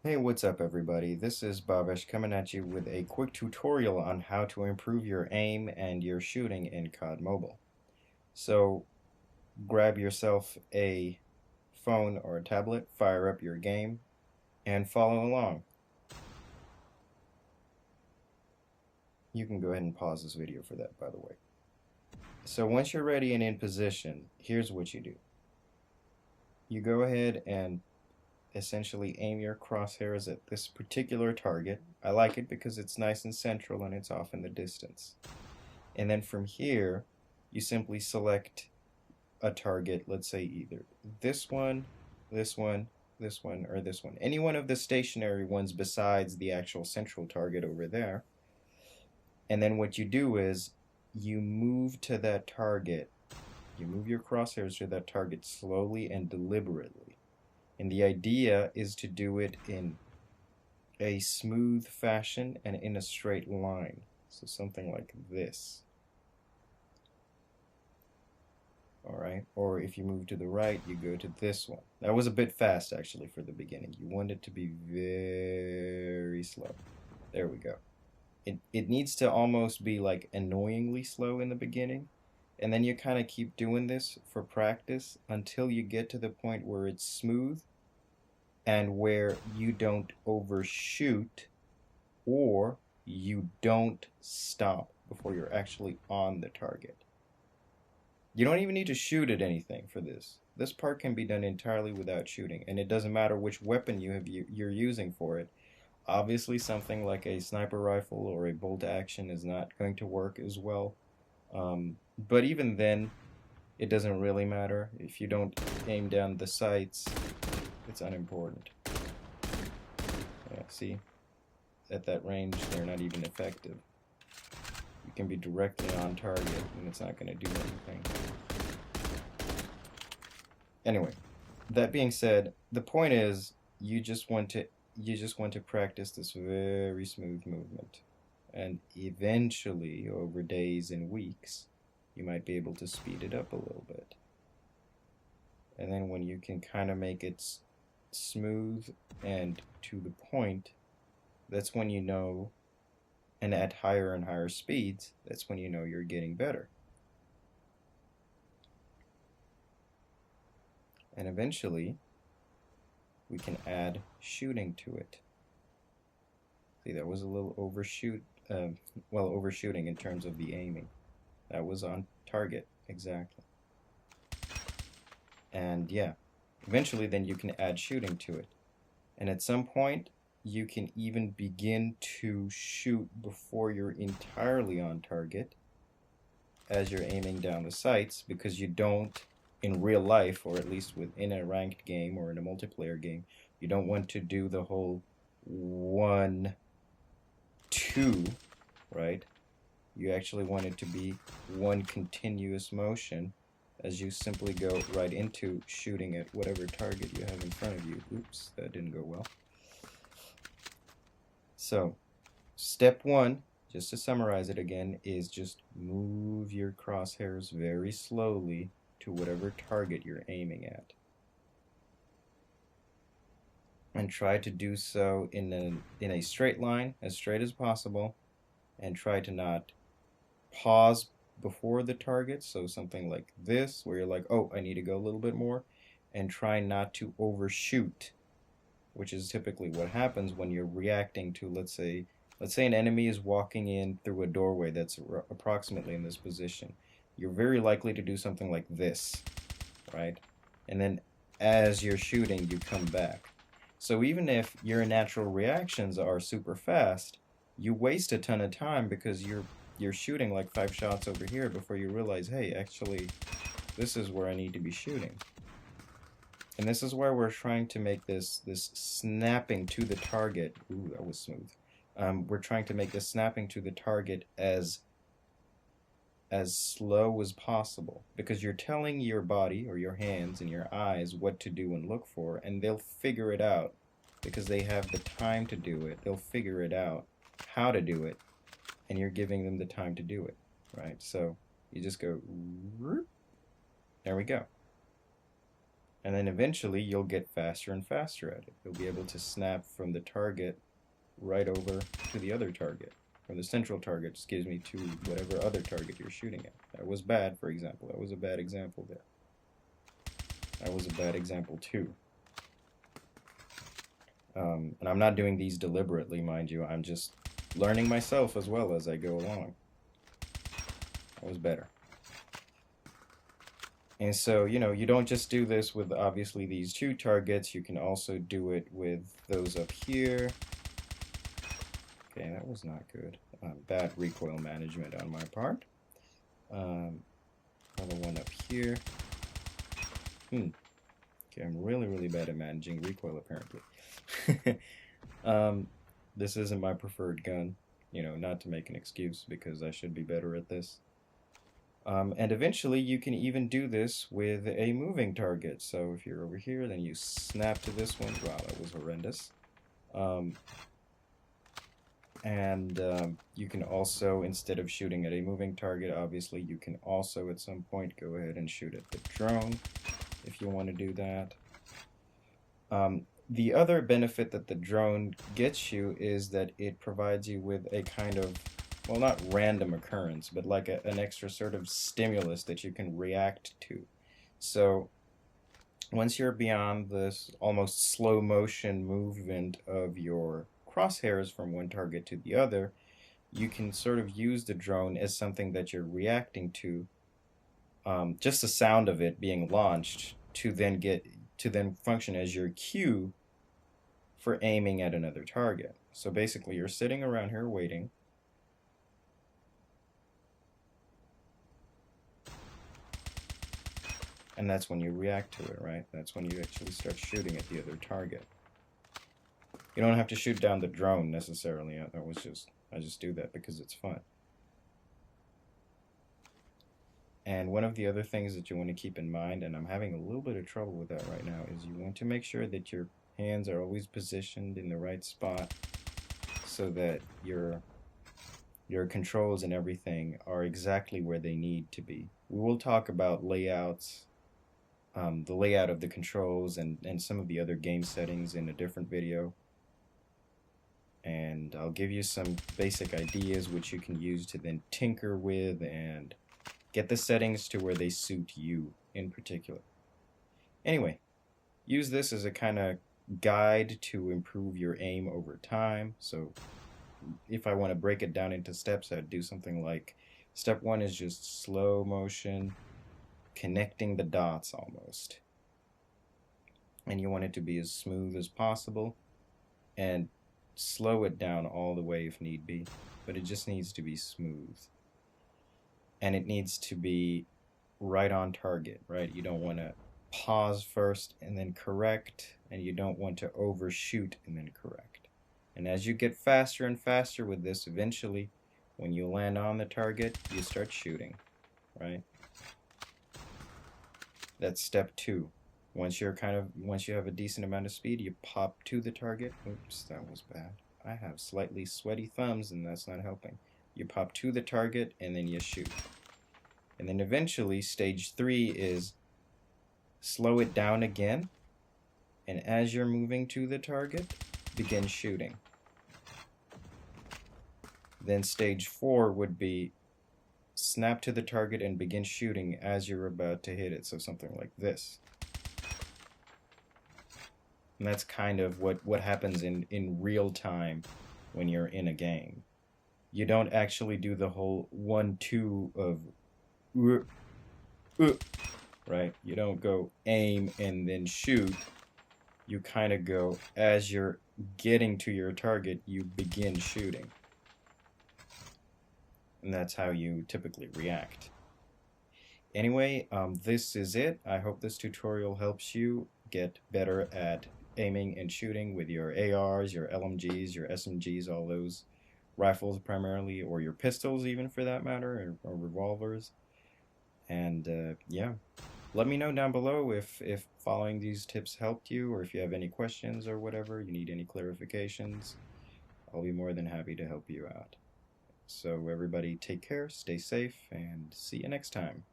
Hey, what's up everybody? This is Bhavesh coming at you with a quick tutorial on how to improve your aim and your shooting in COD Mobile. So grab yourself a phone or a tablet, fire up your game, and follow along. You can go ahead and pause this video for that, by the way. So once you're ready and in position, here's what you do. You go ahead and essentially aim your crosshairs at this particular target. I like it because it's nice and central and it's off in the distance. And then from here, you simply select a target, let's say either this one, this one, this one, or this one. Any one of the stationary ones besides the actual central target over there. And then what you do is you move to that target. You move your crosshairs to that target slowly and deliberately. And the idea is to do it in a smooth fashion and in a straight line. So something like this. Alright, or if you move to the right, you go to this one. That was a bit fast actually for the beginning. You want it to be very slow. There we go. It needs to almost be like annoyingly slow in the beginning. And then you kind of keep doing this for practice until you get to the point where it's smooth and where you don't overshoot or you don't stop before you're actually on the target. You don't even need to shoot at anything for this. This part can be done entirely without shooting, and it doesn't matter which weapon you're using for it. Obviously, something like a sniper rifle or a bolt action is not going to work as well. But even then, it doesn't really matter. If you don't aim down the sights, it's unimportant. Yeah, see? At that range, they're not even effective. You can be directly on target, and it's not going to do anything. Anyway, that being said, the point is you just want to practice this very smooth movement, and eventually, over days and weeks, you might be able to speed it up a little bit. And then when you can kind of make it smooth and to the point, that's when you know, and at higher and higher speeds, that's when you know you're getting better. And eventually, we can add shooting to it. See, that was a little overshooting in terms of the aiming. That was on target, exactly. And yeah, eventually then you can add shooting to it. And at some point, you can even begin to shoot before you're entirely on target as you're aiming down the sights, because you don't, in real life, or at least within a ranked game or in a multiplayer game, you don't want to do the whole 1, 2, right? You actually want it to be one continuous motion as you simply go right into shooting at whatever target you have in front of you. Oops, that didn't go well. So, step 1, just to summarize it again, is just move your crosshairs very slowly to whatever target you're aiming at. And try to do so in a straight line, as straight as possible, and try to not pause before the target, so something like this, where you're like, oh, I need to go a little bit more, and try not to overshoot, which is typically what happens when you're reacting to, let's say an enemy is walking in through a doorway that's approximately in this position. You're very likely to do something like this, right? And then as you're shooting, you come back. So even if your natural reactions are super fast, you waste a ton of time because you're shooting like 5 shots over here before you realize, hey, actually, this is where I need to be shooting. And this is why we're trying to make this snapping to the target. Ooh, that was smooth. We're trying to make this snapping to the target as slow as possible, because you're telling your body or your hands and your eyes what to do and look for, and they'll figure it out because they have the time to do it. They'll figure it out how to do it, and you're giving them the time to do it, right? So you just go, there we go. And then eventually you'll get faster and faster at it. You'll be able to snap from the target right over to the other target. From the central target, excuse me, to whatever other target you're shooting at. That was bad, for example. That was a bad example there. That was a bad example too. And I'm not doing these deliberately, mind you. I'm just learning myself as well as I go along. That was better. And so, you know, you don't just do this with obviously these two targets. You can also do it with those up here. Okay, that was not good. Bad recoil management on my part. Another one up here. Okay, I'm really, really bad at managing recoil, apparently. This isn't my preferred gun. You know, not to make an excuse, because I should be better at this. And eventually you can even do this with a moving target. So if you're over here, then you snap to this one. Wow, that was horrendous. You can also, instead of shooting at a moving target, obviously you can also at some point go ahead and shoot at the drone if you want to do that. The other benefit that the drone gets you is that it provides you with a kind of, well, not random occurrence, but like an extra sort of stimulus that you can react to. So once you're beyond this almost slow motion movement of your crosshairs from one target to the other, you can sort of use the drone as something that you're reacting to, just the sound of it being launched to then function as your cue for aiming at another target. So basically you're sitting around here waiting, and that's when you react to it, right? That's when you actually start shooting at the other target. You don't have to shoot down the drone necessarily. I just do that because it's fun. And one of the other things that you want to keep in mind, and I'm having a little bit of trouble with that right now, is you want to make sure that your hands are always positioned in the right spot so that your controls and everything are exactly where they need to be. We will talk about layouts, the layout of the controls and some of the other game settings in a different video. And I'll give you some basic ideas which you can use to then tinker with and get the settings to where they suit you in particular. Anyway, use this as a kind of guide to improve your aim over time. So if I want to break it down into steps, I'd do something like step 1 is just slow motion, connecting the dots almost. And you want it to be as smooth as possible, and slow it down all the way if need be, but it just needs to be smooth. And it needs to be right on target, right? You don't want to pause first and then correct, and you don't want to overshoot and then correct. And as you get faster and faster with this, eventually, when you land on the target, you start shooting, right? That's step 2. Once you have a decent amount of speed, you pop to the target. Oops, that was bad. I have slightly sweaty thumbs, and that's not helping. You pop to the target, and then you shoot. And then eventually, stage 3 is slow it down again, and as you're moving to the target, begin shooting. Then stage 4 would be snap to the target and begin shooting as you're about to hit it, so something like this. And that's kind of what happens in real time when you're in a game. You don't actually do the whole 1-2 of right? You don't go aim and then shoot. You kind of go, as you're getting to your target, you begin shooting. And that's how you typically react. Anyway, this is it. I hope this tutorial helps you get better at aiming and shooting with your ARs, your LMGs, your SMGs, all those rifles primarily, or your pistols even for that matter, or revolvers. And yeah, let me know down below if following these tips helped you, or if you have any questions or whatever, you need any clarifications. I'll be more than happy to help you out. So everybody take care, stay safe, and see you next time.